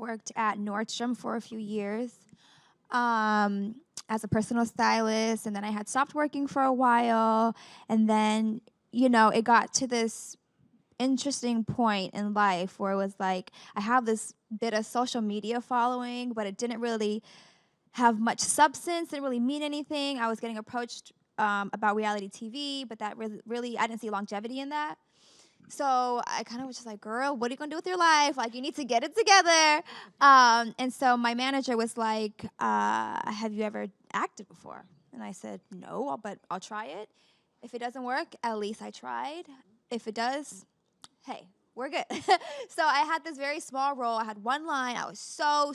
worked at Nordstrom for a few years as a personal stylist, and then I had stopped working for a while, and then, you know, it got to this interesting point in life where it was like I have this bit of social media following, but it didn't really have much substance, didn't really mean anything. I was getting approached about reality TV, but that really I didn't see longevity in that. So I kind of was just like, girl, what are you going to do with your life? Like, you need to get it together. And so my manager was like, have you ever acted before? And I said, no, but I'll try it. If it doesn't work, at least I tried. If it does, hey, we're good. So I had this very small role. I had one line. I was so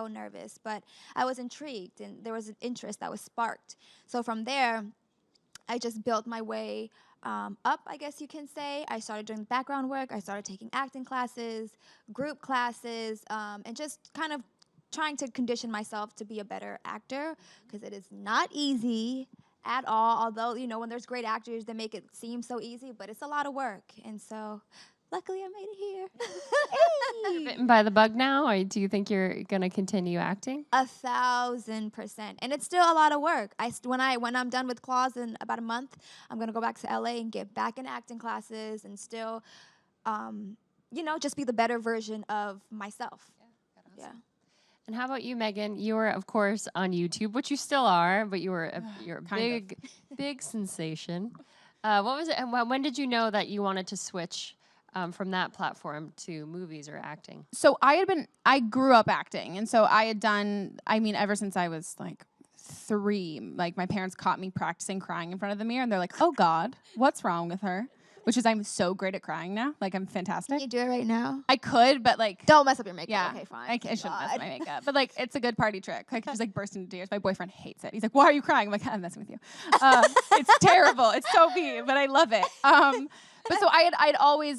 nervous, but I was intrigued, and there was an interest that was sparked. So from there, I just built my way up, I guess you can say. I started doing background work. I started taking acting classes, group classes, and just kind of trying to condition myself to be a better actor, because it is not easy at all. Although, you know, when there's great actors, they make it seem so easy, but it's a lot of work. And so luckily I made it here. Hey. Bitten by the bug now, or do you think you're going to continue acting? 1,000%. And it's still a lot of work. When I'm done with Claws in about a month, I'm going to go back to LA and get back in acting classes and still, you know, just be the better version of myself. Yeah. And how about you, Meghan? You were, of course, on YouTube, which you still are, but you're a big sensation. What was it? And when did you know that you wanted to switch from that platform to movies or acting? So I grew up acting, and so I had done, I mean, ever since I was like 3, like my parents caught me practicing crying in front of the mirror, and they're like, oh God, what's wrong with her? Which is, I'm so great at crying now. Like, I'm fantastic. Can you do it right now? I could, but like... Don't mess up your makeup. Yeah. Okay, fine. I shouldn't mess up my makeup. But like, it's a good party trick. Like, just like burst into tears. My boyfriend hates it. He's like, why are you crying? I'm like, I'm messing with you. It's terrible. It's so mean, but I love it. But so I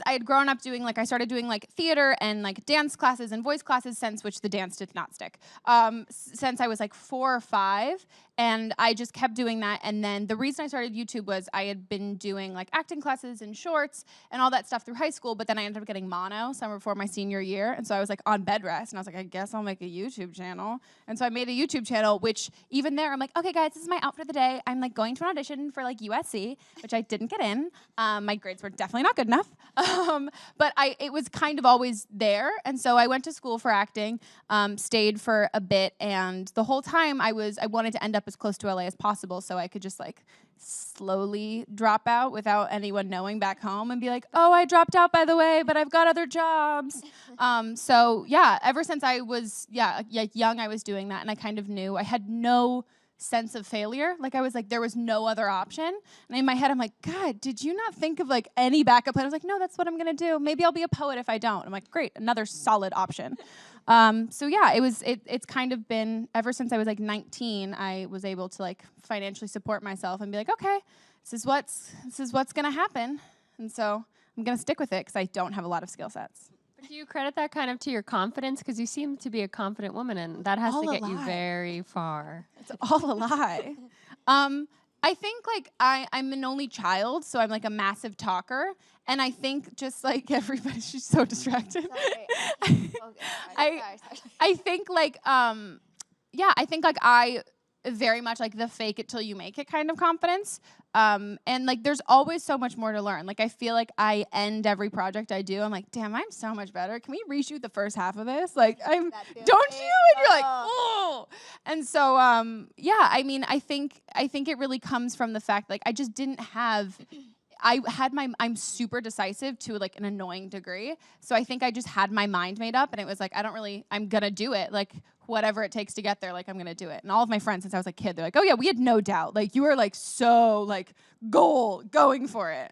had grown up doing, like, I started doing like theater and like dance classes and voice classes since, which the dance did not stick, since I was like 4 or 5. And I just kept doing that. And then the reason I started YouTube was I had been doing like acting classes and shorts and all that stuff through high school, but then I ended up getting mono summer before my senior year. And so I was like on bed rest, and I was like, I guess I'll make a YouTube channel. And so I made a YouTube channel, which even there, I'm like, okay guys, this is my outfit of the day. I'm like going to an audition for like USC, which I didn't get in. My grades were definitely not good enough. But it was kind of always there. And so I went to school for acting, stayed for a bit, and the whole time I wanted to end up as close to LA as possible so I could just like slowly drop out without anyone knowing back home and be like, oh, I dropped out by the way, but I've got other jobs. So yeah, ever since I was young, I was doing that, and I kind of knew I had no sense of failure. Like I was like, there was no other option. And in my head, I'm like, God, did you not think of like any backup plan? I was like, no, that's what I'm gonna do. Maybe I'll be a poet if I don't. I'm like, great, another solid option. So yeah, it's kind of been, ever since I was like 19, I was able to like financially support myself and be like, okay, this is what's gonna happen. And so I'm gonna stick with it because I don't have a lot of skill sets. But do you credit that kind of to your confidence? Because you seem to be a confident woman, and that has to get you very far. It's all a lie. I think like I'm an only child, so I'm like a massive talker. And I think just like everybody, she's so distracted. I think like, I think like I very much like the fake it till you make it kind of confidence. And like there's always so much more to learn. Like I feel like I end every project I do, I'm like, damn, I'm so much better. Can we reshoot the first half of this? Like don't you? And you're like, oh. And so I mean, I think it really comes from the fact like I just didn't have I'm super decisive to like an annoying degree. So I think I just had my mind made up, and it was like, I'm gonna do it. Like whatever it takes to get there, like I'm gonna do it. And all of my friends since I was a kid, they're like, oh yeah, we had no doubt. Like you were like so like going for it.